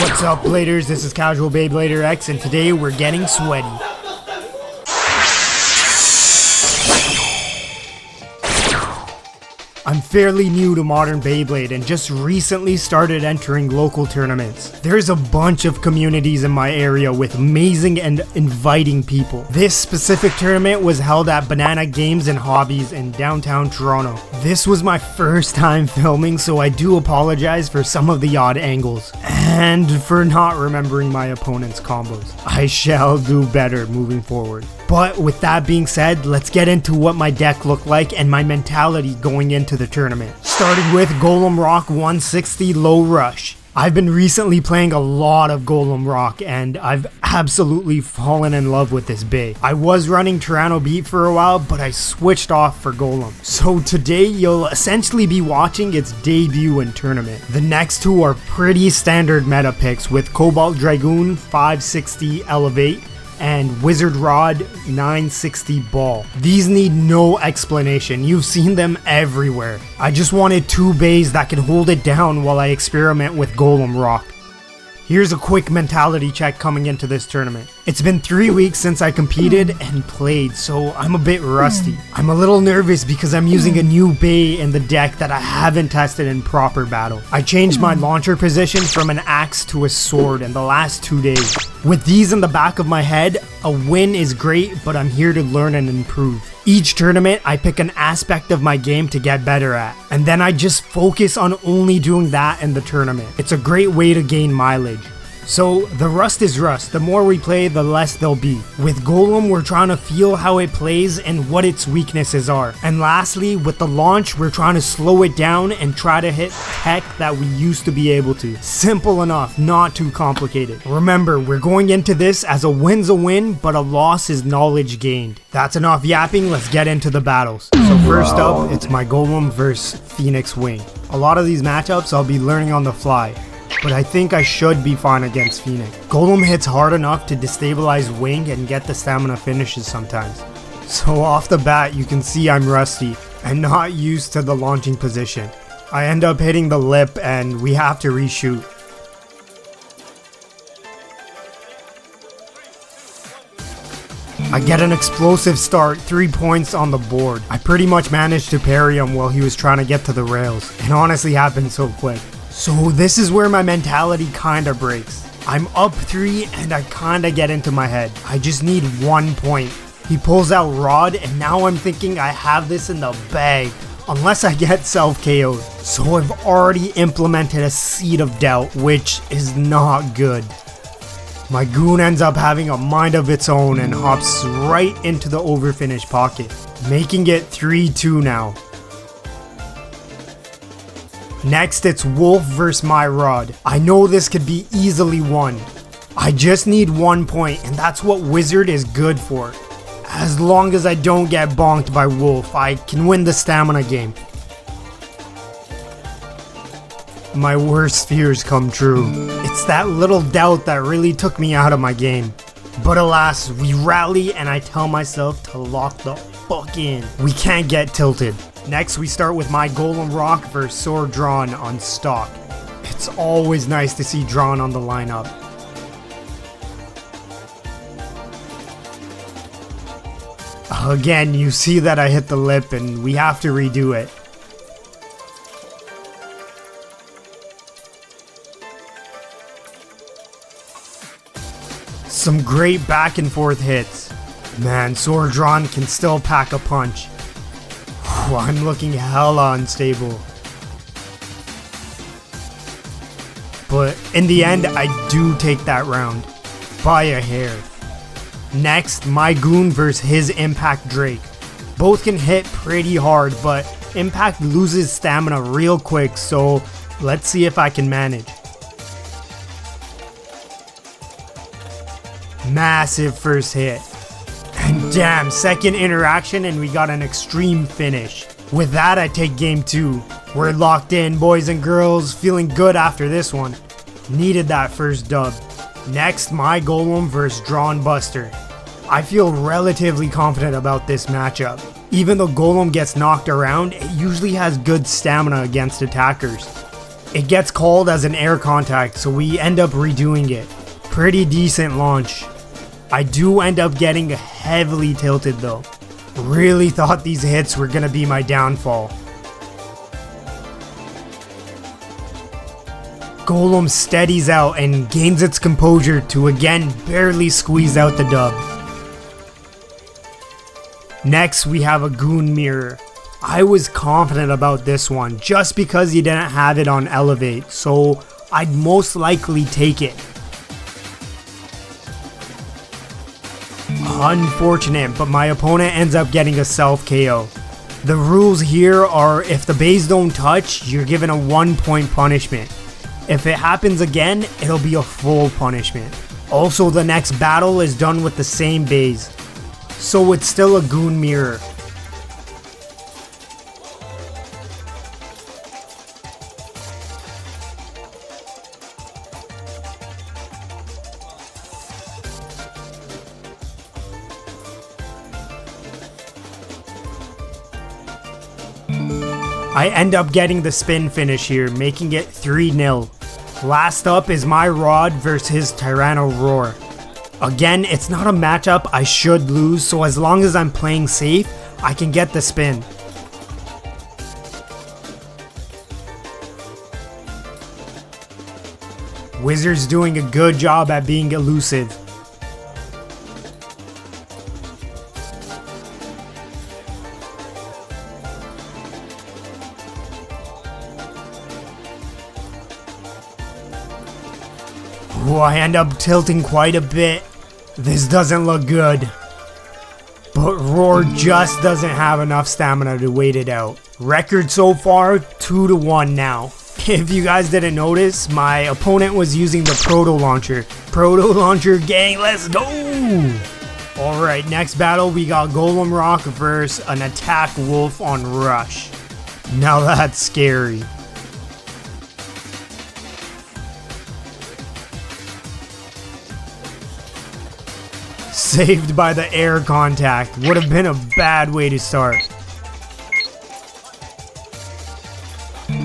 What's up, Bladers? This is Casual Beyblader X, and today we're getting sweaty. I'm fairly new to modern Beyblade and just recently started entering local tournaments. There's a bunch of communities in my area with amazing and inviting people. This specific tournament was held at Banana Games and Hobbies in downtown Toronto. This was my first time filming, so I do apologize for some of the odd angles and for not remembering my opponent's combos. I shall do better moving forward. But with that being said, let's get into what my deck looked like and my mentality going into the tournament. Starting with Golem Rock 160 Low Rush. I've been recently playing a lot of Golem Rock and I've absolutely fallen in love with this bay. I was running Toronto Beat for a while, but I switched off for Golem. So today you'll essentially be watching its debut in tournament. The next two are pretty standard meta picks with Cobalt Dragoon 560 Elevate and Wizard Rod 960 Ball. These need no explanation, you've seen them everywhere. I just wanted two bays that can hold it down while I experiment with Golem Rock. Here's a quick mentality check coming into this tournament. It's been 3 weeks since I competed and played, so I'm a bit rusty. I'm a little nervous because I'm using a new bay in the deck that I haven't tested in proper battle. I changed my launcher position from an axe to a sword in the last 2 days. With these in the back of my head, a win is great, but I'm here to learn and improve. Each tournament, I pick an aspect of my game to get better at, and then I just focus on only doing that in the tournament. It's a great way to gain mileage. So the rust is rust, the more we play the less there'll be. With Golem we're trying to feel how it plays and what its weaknesses are. And lastly, with the launch we're trying to slow it down and try to hit tech that we used to be able to. Simple enough, not too complicated. Remember, we're going into this as a win's a win, but a loss is knowledge gained. That's enough yapping, let's get into the battles. So first up, it's my Golem versus Phoenix Wing. A lot of these matchups I'll be learning on the fly, but I think I should be fine against Phoenix. Golem hits hard enough to destabilize Wing and get the stamina finishes sometimes. So off the bat you can see I'm rusty and not used to the launching position. I end up hitting the lip and we have to reshoot. I get an explosive start, 3 points on the board. I pretty much managed to parry him while he was trying to get to the rails. It honestly happened so quick. So this is where my mentality kinda breaks. I'm up 3 and I kinda get into my head. I just need 1 point. He pulls out Rod and now I'm thinking I have this in the bag unless I get self-KO'd. So I've already implemented a seed of doubt, which is not good. My goon ends up having a mind of its own and hops right into the overfinish pocket, making it 3-2 now. Next, it's Wolf vs my Rod. I know this could be easily won. I just need 1 point, and that's what Wizard is good for. As long as I don't get bonked by Wolf, I can win the stamina game. My worst fears come true. It's that little doubt that really took me out of my game. But alas, we rally and I tell myself to lock the fuck in. We can't get tilted. Next we start with my Golem Rock vs Sword Drawn on stock. It's always nice to see Drawn on the lineup. Again, you see that I hit the lip and we have to redo it. Some great back and forth hits. Man, Sword Drawn can still pack a punch. Whew, I'm looking hella unstable. But in the end, I do take that round. By a hair. Next, my Goon vs his Impact Drake. Both can hit pretty hard, but Impact loses stamina real quick, so let's see if I can manage. Massive first hit. And damn, second interaction and we got an extreme finish. With that, I take game 2. We're locked in, boys and girls, feeling good after this one. Needed that first dub. Next, my Golem vs Drawn Buster. I feel relatively confident about this matchup. Even though Golem gets knocked around, it usually has good stamina against attackers. It gets called as an air contact, so we end up redoing it. Pretty decent launch. I do end up getting heavily tilted though. Really thought these hits were gonna be my downfall. Golem steadies out and gains its composure to again barely squeeze out the dub. Next we have a Goon Mirror. I was confident about this one just because he didn't have it on Elevate, so I'd most likely take it. Unfortunate, but my opponent ends up getting a self KO. The rules here are if the bays don't touch, you're given a 1-point punishment. If it happens again, it'll be a full punishment. Also, the next battle is done with the same bays, so it's still a Goon Mirror. I end up getting the spin finish here, making it 3-0. Last up is my Rod versus his Tyranno Roar. Again, it's not a matchup I should lose, so as long as I'm playing safe, I can get the spin. Wizard's doing a good job at being elusive. Ooh, I end up tilting quite a bit. This doesn't look good. But Roar just doesn't have enough stamina to wait it out. Record so far, 2-1 now. If you guys didn't notice, my opponent was using the Proto Launcher. Proto Launcher gang, let's go! Alright, next battle we got Golem Rock versus an Attack Wolf on Rush. Now that's scary. Saved by the air contact. Would have been a bad way to start.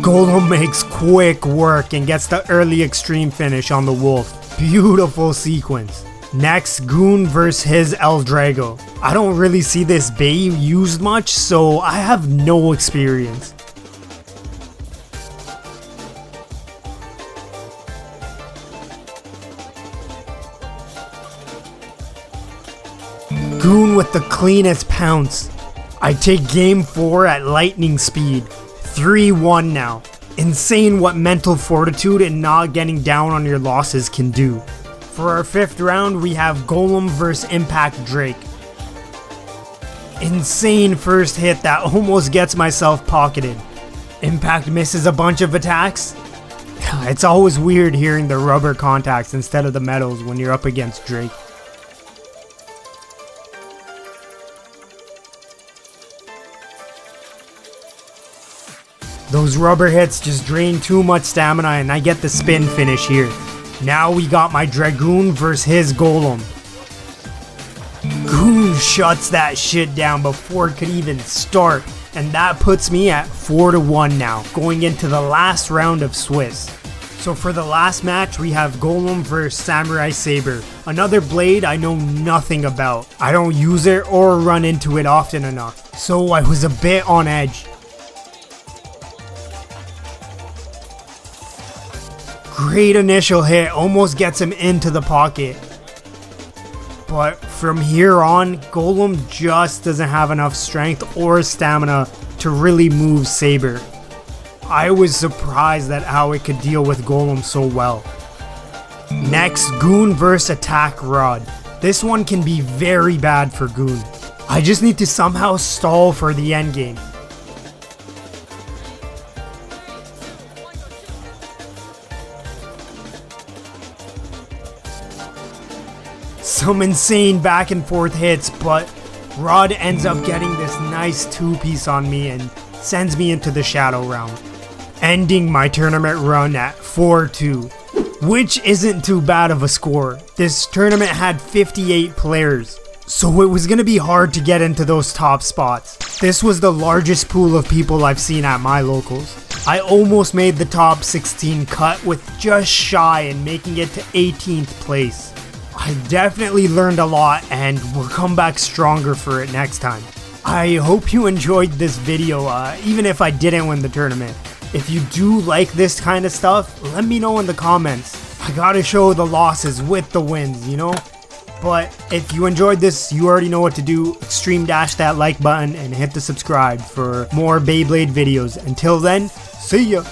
Golem makes quick work and gets the early extreme finish on the wolf. Beautiful sequence. Next, Goon versus his Eldrago. I don't really see this bay used much, so I have no experience. Goon with the cleanest pounce. I take game 4 at lightning speed. 3-1 now. Insane what mental fortitude and not getting down on your losses can do. For our 5th round, we have Golem vs Impact Drake. Insane first hit that almost gets myself pocketed. Impact misses a bunch of attacks. It's always weird hearing the rubber contacts instead of the metals when you're up against Drake. Those rubber hits just drain too much stamina and I get the spin finish here. Now we got my Dragoon versus his Golem. Goon shuts that shit down before it could even start, and that puts me at 4-1 now, going into the last round of Swiss. So for the last match, we have Golem vs Samurai Saber, another blade I know nothing about. I don't use it or run into it often enough, so I was a bit on edge. Great initial hit, almost gets him into the pocket. But from here on, Golem just doesn't have enough strength or stamina to really move Saber. I was surprised at how it could deal with Golem so well. Next, Goon vs Attack Rod. This one can be very bad for Goon. I just need to somehow stall for the endgame. Some insane back and forth hits, but Rod ends up getting this nice 2-piece on me and sends me into the shadow round, ending my tournament run at 4-2, which isn't too bad of a score. This tournament had 58 players, so it was going to be hard to get into those top spots. This was the largest pool of people I've seen at my locals. I almost made the top 16 cut with just shy and making it to 18th place. I definitely learned a lot and will come back stronger for it next time. I hope you enjoyed this video, even if I didn't win the tournament. If you do like this kind of stuff, let me know in the comments. I gotta show the losses with the wins, you know? But if you enjoyed this, you already know what to do. Extreme dash that like button and hit the subscribe for more Beyblade videos. Until then, see ya!